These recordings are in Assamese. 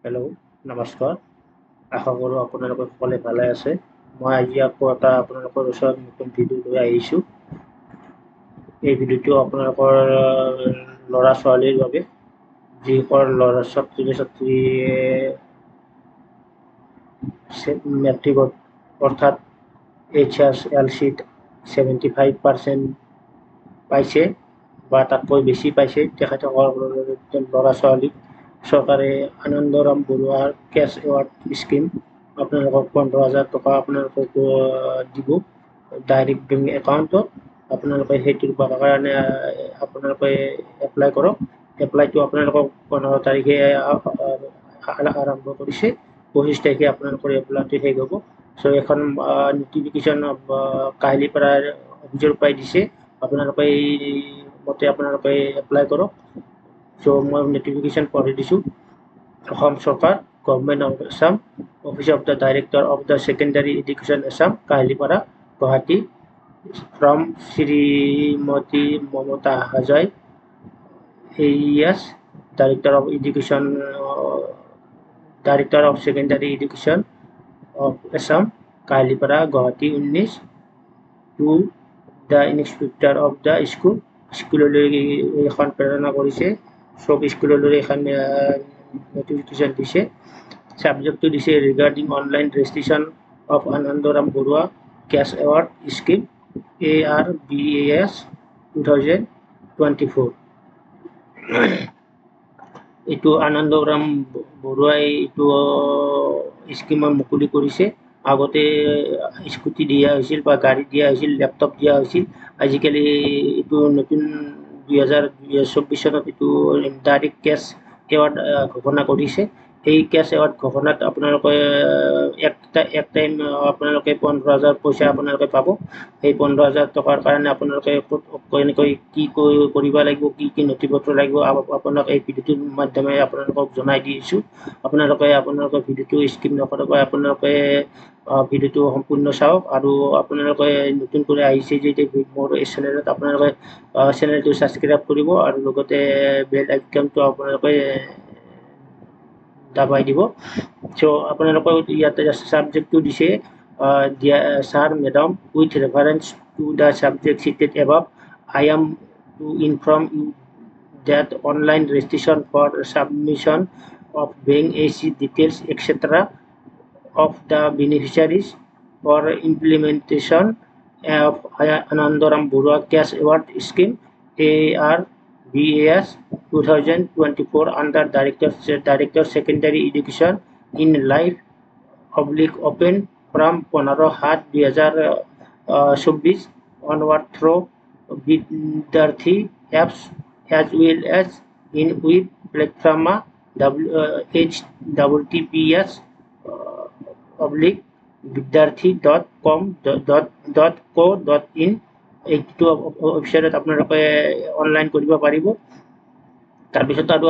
হেল্ল', নমস্কাৰ। আশা কৰোঁ আপোনালোকে সকলে ভালে আছে। মই আজি আকৌ এটা আপোনালোকৰ ওচৰত নতুন ভিডিঅ' লৈ আহিছোঁ। এই ভিডিঅ'টো আপোনালোকৰ ল'ৰা-ছোৱালীৰ বাবে, যিসকল ছাত্ৰ-ছাত্ৰীয়ে মেট্ৰিকত অৰ্থাৎ HSLCত 75% পাইছে বা তাতকৈ বেছি পাইছে, তেখেতসকলৰ ল'ৰা-ছোৱালীক চৰকাৰে আনন্দৰাম বৰুৱাৰ কেছ এৱাৰ্ড স্কিম আপোনালোকক 15,000 টকা আপোনালোকক দিব ডাইৰেক্ট বেংক একাউণ্টত। আপোনালোকে সেইটোৰ কাৰণে আপোনালোকে এপ্লাই কৰক। এপ্লাইটো আপোনালোকক 15 তাৰিখে আৰম্ভ কৰিছে। 25 তাৰিখে আপোনালোকৰ এপ্লাইটো শেষ হ'ব। চ' এখন নটিফিকেশ্যন কাহিলীৰ পৰা অফিচৰ পৰাই দিছে। আপোনালোকে এই মতে আপোনালোকে এপ্লাই কৰক। চ' মই নটিফিকেশ্যন পঢ়ি দিছোঁ। অসম চৰকাৰ, government of Assam, office of the director of the secondary education Assam, Kahilipara, Guwahati, from Shrimati Mamata Hajoy, AES, director of education, director of secondary education of Assam, Kahilipara, Guwahati 19, to the inspector of the স্কুললৈ এখন প্ৰেৰণা কৰিছে। চব স্কুললৈ এখন নটিফিকেশ্যন দিছে। সাবজেক্টটো দিছে regarding online registration of Anandaram Barua cash award scheme ARBAS 2024। এইটো আনন্দৰাম বৰুৱাই এইটো স্কিমৰ মুকলি কৰিছে। আগতে স্কুটি দিয়া হৈছিল বা গাড়ী দিয়া হৈছিল, লেপটপ দিয়া হৈছিল। আজিকালি এইটো নতুন 2024 চনত এইটো ডাইৰেক্ট কেছ এৱাৰ্ড ঘোষণা কৰিছে। এই কেছ এৱাৰ্ড ঘোষণাত আপোনালোকে এক টাইম আপোনালোকে 15,000 পইচা আপোনালোকে পাব। সেই 15,000 টকাৰ কাৰণে আপোনালোকে কেনেকৈ কি কৰিব লাগিব, কি কি নথিপত্ৰ লাগিব, আপোনাক এই ভিডিঅ'টোৰ মাধ্যমে আপোনালোকক জনাই দিছোঁ। আপোনালোকে ভিডিঅ'টো স্কিপ নকৰাকৈ আপোনালোকে ভিডিঅ'টো সম্পূৰ্ণ চাওক। আৰু আপোনালোকে নতুন কৰি আহিছে যদি মোৰ এই চেনেলত, আপোনালোকে চেনেলটো ছাবস্ক্ৰাইব কৰিব আৰু লগতে বেল আইকনটো আপোনালোকে দাবাই দিব। চ' আপোনালোকে ইয়াতে ছাবজেক্টটো দিছে, Sir, Madam, with reference to the subject cited above, I am to inform you that online registration for submission of bank AC details, etc. of the beneficiaries for implementation of Anandaram Burua Cash Award Scheme ARBAS 2024 under Director Secondary Education in Life Open from 15/7/2024 onward through Vidyarthi apps as well as in web platform https vidyarthi.com.co.in এইটো ৱেবছাইটত আপোনালোকে অনলাইন কৰিব পাৰিব। তাৰপিছত আৰু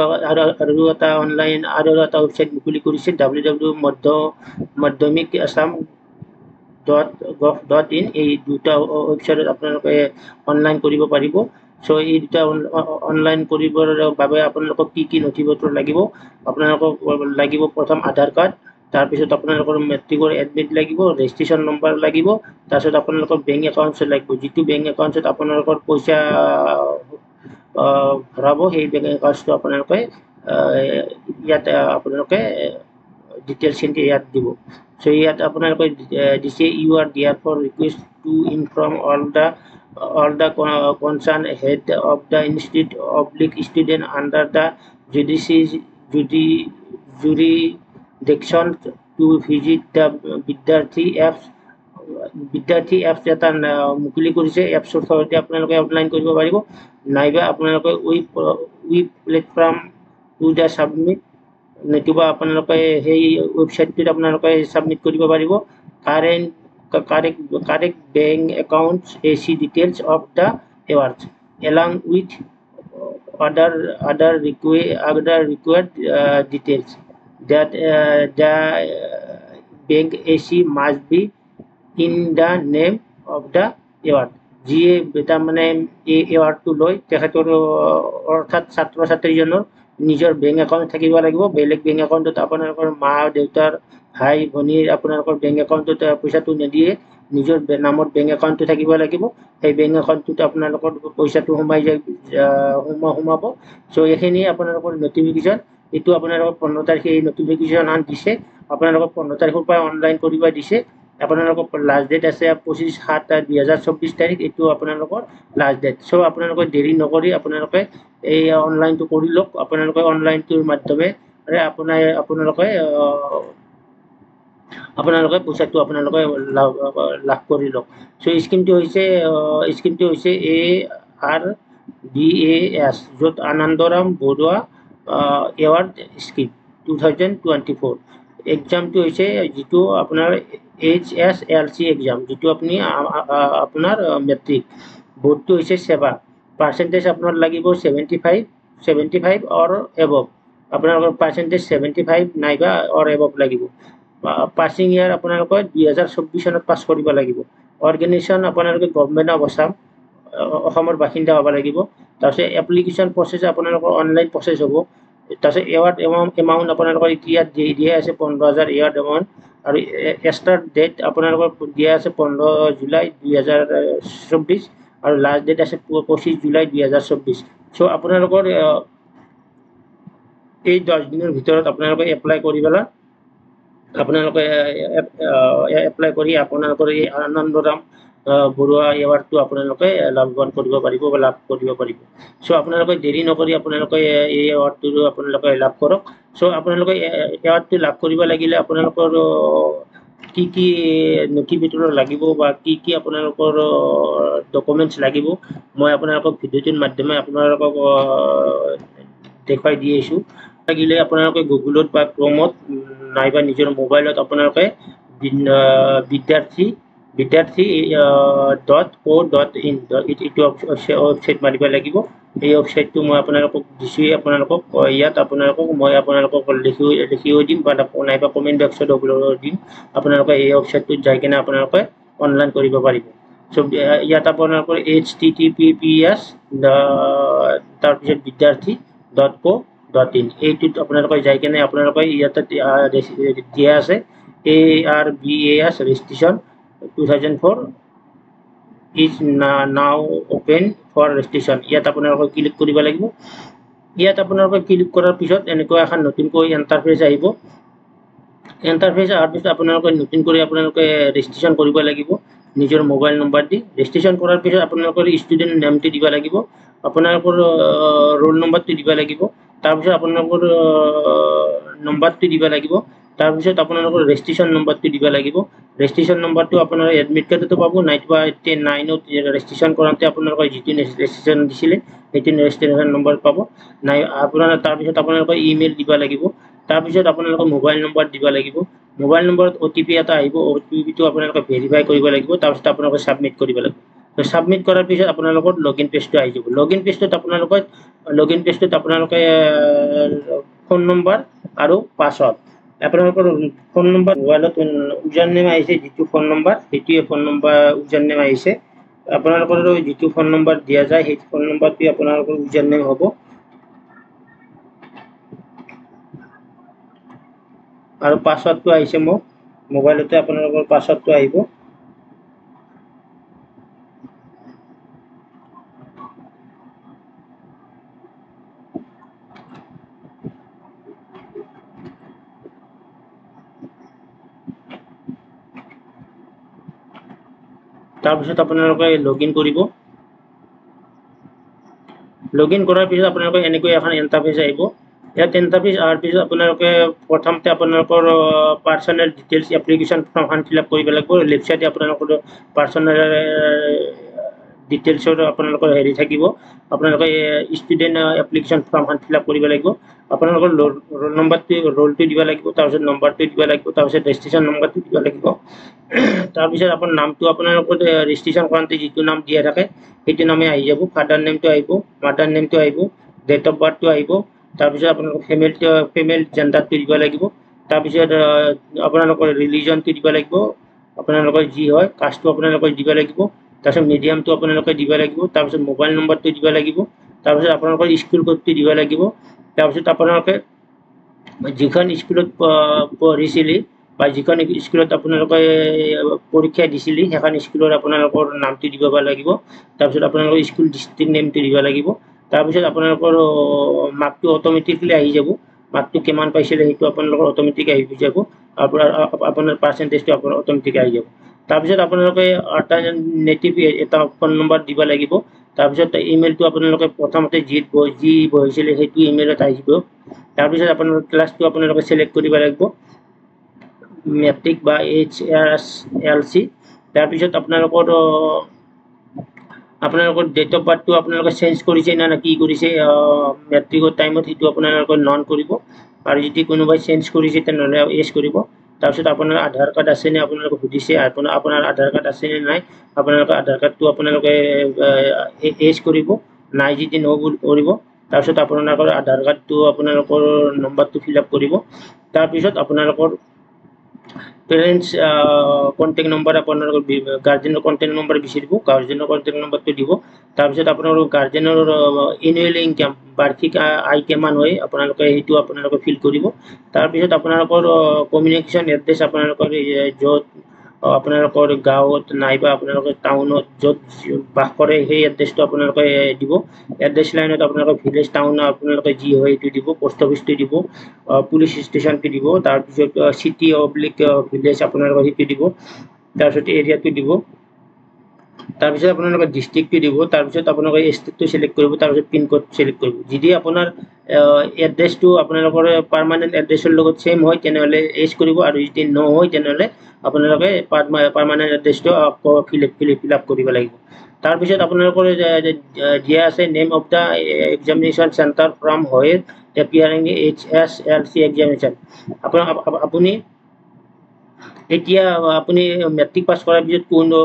এটা ৱেবছাইট মুকলি কৰিছে www.madhyamikassam.gov.in। এই দুটা ৱেবছাইটত আপোনালোকে অনলাইন কৰিব পাৰিব। চ' এই দুটা অনলাইন কৰিবৰ বাবে আপোনালোকক কি কি নথিপত্ৰ লাগিব? আপোনালোকক লাগিব প্ৰথম আধাৰ কাৰ্ড, তাৰপিছত আপোনালোকৰ মেট্ৰিকৰ এডমিট লাগিব, ৰেজিষ্ট্ৰেশ্যন নম্বৰ লাগিব, তাৰপিছত আপোনালোকৰ বেংক একাউণ্ট লাগিব। যিটো বেংক একাউণ্টত আপোনালোকৰ পইচা ভৰাব, সেই বেংক একাউণ্টটো আপোনালোকে ইয়াতে আপোনালোকে ডিটেইলছখিনি ইয়াত দিব। চ' ইয়াত আপোনালোকে দিছে you are there for request to inform all the concerned head of the institute oblique student under the jurisdiction to visit the বিদ্যাৰ্থী এপছ এটা মুকলি কৰিছে। এপছৰ সৈতে আপোনালোকে অনলাইন কৰিব পাৰিব, নাইবা আপোনালোকে web platform to the submit, নতুবা আপোনালোকে সেই ৱেবছাইটটোত আপোনালোকে ছাবমিট কৰিব পাৰিব correct bank accounts AC details of the awards along with other required details that the bank AC must be in the name of the award। যিয়ে তাৰমানে এই এৱাৰ্ডটো লয় তেখেতৰ অৰ্থাৎ ছাত্ৰ ছাত্ৰীজনৰ নিজৰ বেংক একাউণ্ট থাকিব লাগিব বেলেগ বেংক একাউণ্টত আপোনালোকৰ মা দেউতাৰ ভাই ভনীৰ আপোনালোকৰ বেংক একাউণ্টত পইচাটো নিদিয়ে নিজৰ নামত বেংক একাউণ্টটো থাকিব লাগিব সেই বেংক একাউণ্টটোত আপোনালোকৰ পইচাটো সোমাব সো এইখিনি আপোনালোকৰ নটিফিকেশ্যন এইটো আপোনালোকৰ 15 তাৰিখে এই নটিফিকেশ্যন আন দিছে আপোনালোকৰ 15 তাৰিখৰ পৰা অনলাইন কৰিব দিছে আপোনালোকৰ লাষ্ট ডেট আছে 25/7/2024 তাৰিখ এইটো আপোনালোকৰ লাষ্ট ডেট সো আপোনালোকে দেৰি নকৰি আপোনালোকে এই অনলাইনটো কৰি লওক আপোনালোকে অনলাইনটোৰ মাধ্যমে আপোনালোকে পইচাটো আপোনালোকে লাভ কৰি লওক সো স্কিমটো হৈছে ARBAS য'ত আনন্দৰাম বৰুৱা এৱাৰ্ড স্কিম 2024 এক্সামটো হৈছে যিটো আপোনাৰ HSLC এক্সাম যিটো আপুনি আপোনাৰ মেট্ৰিক বোৰ্ডটো হৈছে সেৱা পাৰ্চেন্টেজ আপোনাৰ লাগিব 75 অৰ এবভ আপোনালোকৰ পাৰ্চেন্টেজ 75 নাইবা অৰ এবভ লাগিব পাছিং ইয়াৰ আপোনালোকৰ 2024 চনত পাছ কৰিব লাগিব অৰ্গেনাইজেশ্যন আপোনালোকে গভৰ্ণমেণ্ট অফ আসাম অসমৰ বাসিন্দা হ'ব লাগিব তাৰপিছত এপ্লিকেশ্যন প্ৰচেছ আপোনালোকৰ অনলাইন প্ৰচেছ হ'ব তাৰপিছত এৱাৰ্ড এমাউণ্ট আপোনালোকৰ এতিয়া দিয়া আছে 15,000 এৱাৰ্ড এমাউণ্ট আৰু ষ্টাৰ্ট ডেট আপোনালোকৰ দিয়া আছে 15 জুলাই 2024 আৰু লাষ্ট ডেট আছে 25 জুলাই 2024 সো আপোনালোকৰ এই 10 দিনৰ ভিতৰত আপোনালোকে এপ্লাই কৰি পেলাই আপোনালোকে এপ্লাই কৰি আপোনালোকৰ এই আনন্দৰাম বৰুৱা এৱাৰ্ডটো আপোনালোকে লাভৱান কৰিব পাৰিব বা লাভ কৰিব পাৰিব সো আপোনালোকে দেৰি নকৰি আপোনালোকে এই এৱাৰ্ডটো আপোনালোকে লাভ কৰক সো আপোনালোকে এৱাৰ্ডটো লাভ কৰিব লাগিলে আপোনালোকৰ কি নথিপত্ৰ লাগিব বা কি আপোনালোকৰ ডকুমেণ্টছ লাগিব মই আপোনালোকক ভিডিঅ'টোৰ মাধ্যমে আপোনালোকক দেখুৱাই দি আছো লাগিলে আপোনালোকে গুগলত বা ক্ৰমত নাইবা নিজৰ মোবাইলত আপোনালোকে vidyarthi.co.in এইটো ওয়েবসাইট মাৰিব লাগিব এই ওয়েবসাইটটো মই আপোনালোকক দিছো আপোনালোকক ইয়াত মই আপোনালোকক লিখিও দিম বা নাইবা কমেন্ট বক্সত দিম আপোনালোকে এই ওয়েবসাইটটোত যাই কিনে আপোনালোকে অনলাইন কৰিব পাৰিব সো ইয়াত আপোনালোকৰ https তাৰপিছত vidyarthi.co.in এইটোত আপোনালোকে যাই কিনে আপোনালোকে ইয়াতে দিয়া আছে ARBAS registration 2004 is now open for registration ইয়াত আপোনালোকে ক্লিক কৰিব লাগিব ইয়াত আপোনালোকে ক্লিক কৰাৰ পিছত এনেকৈ এখন নতুনকৈ ইন্টাৰফেস আহিব ইন্টাৰফেস আহাৰ পিছত আপোনালোকে নতুন কৰি আপোনালোকে ৰেজিষ্ট্ৰেচন কৰিব লাগিব নিজৰ মোবাইল নম্বৰ দি ৰেজিষ্ট্ৰেচন কৰাৰ পিছত আপোনালোকৰ ষ্টুডেন্ট নামটো দিব লাগিব আপোনালোকৰ ৰোল নম্বৰটো দিব লাগিব তাৰ পিছত আপোনালোকৰ নম্বৰটো দিব লাগিব তাৰ পিছত আপোনালোকৰ ৰেজিষ্ট্ৰেচন নম্বৰটো দিব লাগিব ৰেজিষ্ট্ৰেচন নম্বৰটো আপোনাৰ এডমিট কাৰ্ডতো পাব নাইবা 9ত ৰেজিষ্ট্ৰেচন কৰাতে আপোনালোকৰ যিটো ৰেজিষ্ট্ৰেচন দিছিলে সেইটো ৰেজিষ্ট্ৰেচন নম্বৰ পাব নাই আপোনাৰ তাৰ পিছত আপোনালোকৰ ইমেইল দিব লাগিব তাৰ পিছত আপোনালোকৰ মোবাইল নম্বৰ দিব লাগিব মোবাইল নম্বৰত OTP এটা আহিব OTP টো আপোনালোকে ভেৰিফাই কৰিব লাগিব তাৰ পিছত আপোনালোকে সাবমিট কৰিব লাগিব তো সাবমিট কৰাৰ পিছত আপোনালোকৰ লগইন পেজটো আহি যাব লগইন পেজটোত আপোনালোকে ফোন নম্বৰ আৰু পাছৱৰ্ড আপোনালোকৰ ফোন নম্বৰ মোবাইলত ইউজাৰ নেম আহিছে যিটো ফোন নম্বৰ সেইটোৱে ফোন নম্বৰ ইউজাৰ নেম আহিছে আপোনালোকৰ যিটো ফোন নম্বৰ দিয়া যায় সেই ফোন নম্বৰটো আপোনালোকৰ ইউজাৰ নেম হ'ব আৰু পাছৱৰ্ডটো আহিছে মোক মোবাইলতে আপোনালোকৰ পাছৱৰ্ডটো আহিব তাৰপিছত আপোনালোকে লগইন কৰিব লগইন কৰাৰ পিছত আপোনালোকে এনেকৈ এখন ইন্টাৰফেস আহিব ইয়াত ইন্টাৰফেস আহাৰ পিছত আপোনালোকে প্ৰথমতে আপোনালোকৰ personnel details application form fill up কৰিব লাগিব লেফট সাইডে আপোনালোকৰ পাৰ্সোনেল ডিটেইলছৰ আপোনালোকৰ হেৰি থাকিব আপোনালোকে student application form fill up কৰিব লাগিব আপোনালোকৰ ৰোল নম্বৰটো ৰোলটো দিব লাগিব তাৰপিছত নম্বৰটো দিব লাগিব তাৰপিছত ৰেজিষ্ট্ৰেচন নম্বৰটো দিব লাগিব তাৰপিছত আপোনাৰ নামটো আপোনালোকৰ ৰেজিষ্ট্ৰেচন কৰাতে যিটো নাম দিয়া থাকে সেইটো নামে আহি যাব ফাদাৰ নেমটো আহিব মাদাৰ নেমটো আহিব ডেট অফ বাৰ্থটো আহিব তাৰপিছত আপোনালোকৰ ফিমেল জেন্ডাৰটো দিব লাগিব তাৰপিছত আপোনালোকৰ ৰিলিজনটো দিব লাগিব আপোনালোকৰ যি হয় কাষ্টটো আপোনালোকৰ দিব লাগিব তাৰপিছত মিডিয়ামটো আপোনালোকে দিব লাগিব তাৰপিছত মোবাইল নম্বৰটো দিব লাগিব তাৰপিছত আপোনালোকৰ স্কুল কোডটো দিব লাগিব তাৰপিছত আপোনালোকে যিখন স্কুলত পঢ়িছিলি বা যিখন স্কুলত আপোনালোকে পৰীক্ষা দিছিলি সেইখন স্কুলৰ আপোনালোকৰ নামটো দিব লাগিব তাৰপিছত আপোনালোকৰ স্কুল ডিস্ট্ৰিক্ট নেমটো দিব লাগিব তাৰপিছত আপোনালোকৰ মাৰ্কটো অটোমেটিকলি আহি যাব মাৰ্কটো কিমান পাইছিলে সেইটো আপোনালোকৰ অটোমেটিক আহি যাব আপোনাৰ পাৰ্চেন্টেজটো আপোনাৰ অটোমেটিক আহি যাব তাৰপিছত আপোনালোকে অল্টাৰনেটিভ এটা ফোন নম্বৰ দিব লাগিব তাৰপিছত ইমেইলটো আপোনালোকে প্ৰথমতে যি বহিছিলে সেইটো ইমেইলত আহিব তাৰপিছত আপোনালোকে ক্লাছটো আপোনালোকে সিলেক্ট কৰিব লাগিব মেট্ৰিক বা HSLC তাৰপিছত আপোনালোকৰ ডেট অফ বাৰ্থটো আপোনালোকে চেঞ্জ কৰিছে না কি কৰিছে মেট্ৰিকৰ টাইমত সেইটো আপোনালোকে নন কৰিব আৰু যদি কোনোবাই চেঞ্জ কৰিছে তেনেহ'লে এছ কৰিব তাৰপিছত আপোনাৰ আধাৰ কাৰ্ড আছে নে আপোনালোকে সুধিছে আপোনাৰ আধাৰ কাৰ্ড আছে নে নাই আপোনালোকে আধাৰ কাৰ্ডটো আপোনালোকে এছ কৰিব নাই যদি ন কৰিব তাৰপিছত আপোনালোকৰ আধাৰ কাৰ্ডটো আপোনালোকৰ নম্বৰটো ফিল আপ কৰিব তাৰপিছত আপোনালোকৰ পেৰেণ্টছ কণ্টেক্ট নম্বৰ আপোনালোকৰ গাৰ্জেনৰ কণ্টেক্ট নম্বৰ বিচাৰিব গাৰ্জেনৰ কণ্টেক্ট নম্বৰটো দিব তাৰপিছত আপোনালোকৰ গাৰ্জেনৰ এনুৱেল ইনকাম বাৰ্ষিক আয় কিমান হয় আপোনালোকে সেইটো আপোনালোকে ফিল কৰিব তাৰপিছত আপোনালোকৰ কমিউনিকেশ্যন এড্ৰেছ আপোনালোকৰ য'ত আপোনালোকৰ গাঁৱত নাইবা আপোনালোকৰ টাউনত য'ত বাস কৰে সেই এড্ৰেছটো আপোনালোকে দিব এড্ৰেছ লাইনত আপোনালোকৰ ভিলেজ টাউন আপোনালোকে যি হয় সেইটো দিব পোষ্ট অফিচটো দিব পুলিচ ষ্টেচনটো দিব তাৰপিছত চিটি অব্লিক ভিলেজ আপোনালোকে সেইটো দিব তাৰপিছত এৰিয়াটো দিব তাৰপিছত আপোনালোকে ডিস্ট্ৰিক্টটো দিব তাৰপিছত আপোনালোকে ষ্টেটটো সিলেক্ট কৰিব তাৰপিছত পিন কোড সিলেক্ট কৰিব যদি আপোনাৰ এড্ৰেছটো আপোনালোকৰ পাৰ্মানেণ্ট এড্ৰেছৰ লগত সেম হয় তেনেহ'লে এছ কৰিব আৰু যদি নহয় তেনেহ'লে আপোনালোকে পাৰ্মানেণ্ট এড্ৰেছটো ফিল আপ কৰিব লাগিব তাৰপিছত আপোনালোকৰ দিয়া আছে name of the examination centre from হয় এপিয়াৰিং HSLC এক্সামিনেশ্যন আপুনি এতিয়া আপুনি মেট্ৰিক পাছ কৰাৰ পিছত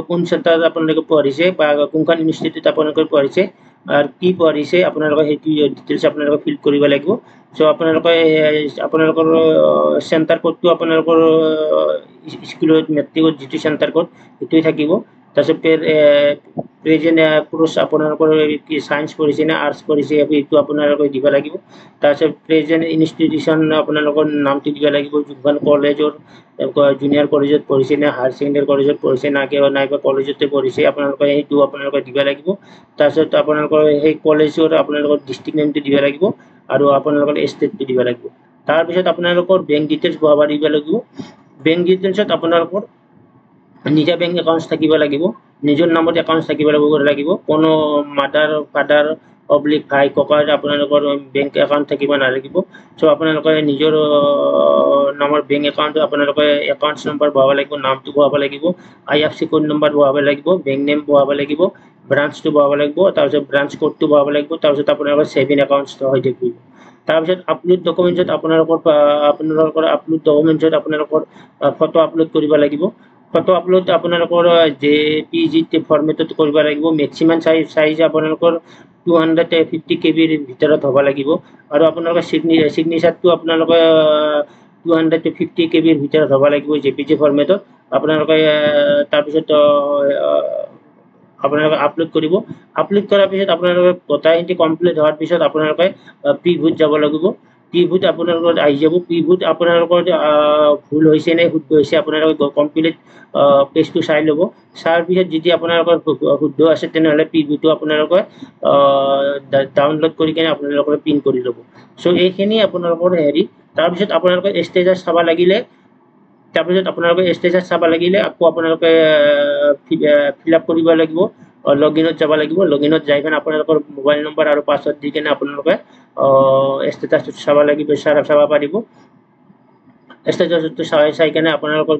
কোন চেণ্টাৰত আপোনালোকে পঢ়িছে বা কোনখন ইনষ্টিটিউট আপোনালোকে পঢ়িছে আৰু কি পঢ়িছে আপোনালোকে সেইটো ডিটেইলছ আপোনালোকে ফিল কৰিব লাগিব চ' আপোনালোকৰ চেণ্টাৰ কোডটো আপোনালোকৰ স্কুলত মেট্ৰিকত যিটো চেণ্টাৰ কোড সেইটোৱে থাকিব তাৰপিছত প্ৰেজেণ্ট কোৰ্চ আপোনালোকৰ কি ছায়েন্স পঢ়িছে নে আৰ্টছ পঢ়িছে সেইটো আপোনালোকে দিব লাগিব তাৰপিছত প্ৰেজেণ্ট ইনষ্টিটিউশ্যন আপোনালোকৰ নামটো দিব লাগিব যোনখন কলেজৰ জুনিয়ৰ কলেজত পঢ়িছে নে হায়াৰ ছেকেণ্ডেৰী কলেজত পঢ়িছে নাইবা কলেজতে পঢ়িছে আপোনালোকে সেইটো আপোনালোকে দিব লাগিব তাৰপিছত আপোনালোকৰ সেই কলেজৰ আপোনালোকৰ ডিস্ট্ৰিক্ট নেমটো দিব লাগিব আৰু আপোনালোকৰ ষ্টেটটো দিব লাগিব তাৰপিছত আপোনালোকৰ বেংক ডিটেইলছ ভৰাব দিব লাগিব বেংক ডিটেইলছত আপোনালোকৰ নিজা বেংক একাউণ্ট থাকিব লাগিব নিজৰ নামত একাউণ্ট থাকিব লাগিব কোনো মাদাৰ ফাদাৰ অব্লিক ভাই ককাৰ আপোনালোকৰ বেংক একাউণ্ট থাকিব নালাগিব চ' আপোনালোকে নিজৰ নামৰ বেংক একাউণ্ট আপোনালোকে একাউণ্টছ নম্বৰ ভৰাব লাগিব নামটো ভৰাব লাগিব IFSC কোড নম্বৰ ভৰাব লাগিব বেংক নেম ভৰাব লাগিব ব্ৰাঞ্চটো ভৰাব লাগিব তাৰপিছত ব্ৰাঞ্চ কোডটো ভৰাব লাগিব তাৰপিছত আপোনালোকৰ ছেভিং একাউণ্টছ হৈ থাকিব তাৰপিছত আপলোড ডকুমেণ্টছত আপোনালোকৰ আপলোড ডকুমেণ্টছত আপোনালোকৰ ফটো আপলোড কৰিব লাগিব ফটো আপলোড আপোনালোকৰ JPG ফৰ্মেটত কৰিব লাগিব মেক্সিমাম সাইজ আপোনালোকৰ 250 KB ভিতৰত হ'ব লাগিব আৰু আপোনালোকৰ সিগনেচাৰটো আপোনালোকে 250 KB ভিতৰত হ'ব লাগিব JPG ফৰ্মেটত আপোনালোকে তাৰপিছত আপোনালোকে আপলোড কৰিব আপলোড কৰাৰ পিছত আপোনালোকে গোটেইখিনি কমপ্লিট হোৱাৰ পিছত আপোনালোকে প্ৰিভিউত যাব লাগিব প্ৰিভিউত আপোনালোকৰ আহি যাব প্ৰিভিউত আপোনালোকৰ ভুল হৈছে নে শুদ্ধ হৈছে আপোনালোকে কমপ্লিট পেজটো চাই ল'ব চাৰ পিছত যদি আপোনালোকৰ শুদ্ধ আছে তেনেহ'লে প্ৰিভিউটো আপোনালোকে ডাউনলোড কৰি কিনে আপোনালোকে প্ৰিণ্ট কৰি ল'ব চ' এইখিনি আপোনালোকৰ হেৰি তাৰপিছত আপোনালোকে ষ্টেটাছ চাব লাগিলে আকৌ আপোনালোকে ফিল আপ কৰিব লাগিব লগইনত যাব লাগিব লগইনত যাই কিনে আপোনালোকৰ মোবাইল নম্বৰ আৰু পাছৱৰ্ড দি কিনে আপোনালোকে ষ্টেটাছটো চাব লাগিব চাব পাৰিব ষ্টেটাছটো চাই কিনে আপোনালোকৰ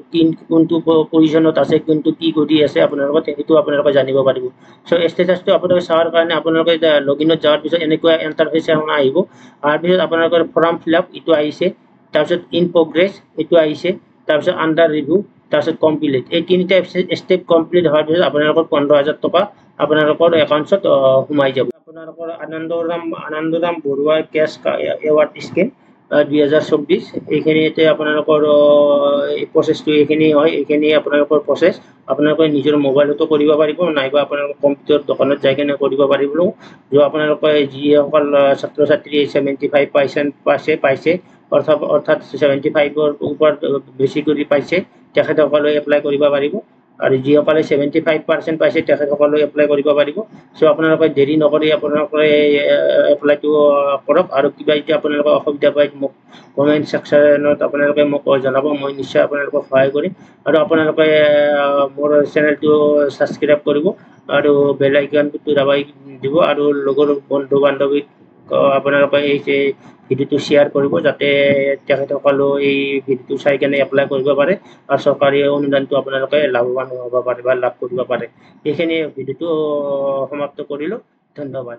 কোনটো পজিশ্যনত আছে কোনটো কি কৰি আছে আপোনালোকে সেইটো আপোনালোকে জানিব পাৰিব চ' ষ্টেটাছটো আপোনালোকে চাৱাৰ কাৰণে আপোনালোকে লগইনত যোৱাৰ পিছত এনেকুৱা ইণ্টাৰফেচ এখন আহিব অহাৰ পিছত আপোনালোকৰ ফৰ্ম ফিল আপ এইটো আহিছে তাৰপিছত ইন প্ৰগ্ৰেছ এইটো আহিছে তাৰপিছত আণ্ডাৰ ৰিভিউ তাৰপিছত কমপ্লিট এই তিনিটা ষ্টেপ কমপ্লিট হোৱাৰ পিছত আপোনালোকৰ 15,000 টকা আপোনালোকৰ একাউণ্টছত সোমাই যাব আপোনালোকৰ Anandaram Barua cash award scheme 2024 এইখিনিতে আপোনালোকৰ এই প্ৰচেছটো এইখিনি হয়। এইখিনি আপোনালোকৰ প্ৰচেছ আপোনালোকে নিজৰ মোবাইলতো কৰিব পাৰিব, নাইবা আপোনালোকৰ কম্পিউটাৰ দোকানত যাই কিনে কৰিব পাৰিব। যে আপোনালোকে যিসকল ছাত্ৰ ছাত্ৰী 75% পাইছে অৰ্থাৎ 75ৰ ওপৰত বেছি কৰি পাইছে তেখেতসকলে এপ্লাই কৰিব পাৰিব। আৰু যিসকলে 75% পাইছে তেখেতসকলে এপ্লাই কৰিব পাৰিব। চ' আপোনালোকে দেৰি নকৰি আপোনালোকে এপ্লাইটো কৰক। আৰু কিবা যদি আপোনালোকে অসুবিধা পায় মোক কমেণ্ট ছেকশ্যনত আপোনালোকে মোক জনাব, মই নিশ্চয় আপোনালোকক সহায় কৰিম। আৰু আপোনালোকে মোৰ চেনেলটো ছাবস্ক্ৰাইব কৰিব আৰু বেল আইকনটো দাবাই দিব, আৰু লগৰ বন্ধু বান্ধৱীক আপোনালোকে এই যে ভিডিঅ'টো শ্বেয়াৰ কৰিব, যাতে তেখেতসকলেও এই ভিডিঅ'টো চাই কেনে এপ্লাই কৰিব পাৰে আৰু চৰকাৰী অনুদানটো আপোনালোকে লাভৱান হ'ব পাৰে বা লাভ কৰিব পাৰে। এইখিনি ভিডিঅ'টো সমাপ্ত কৰিলোঁ। ধন্যবাদ।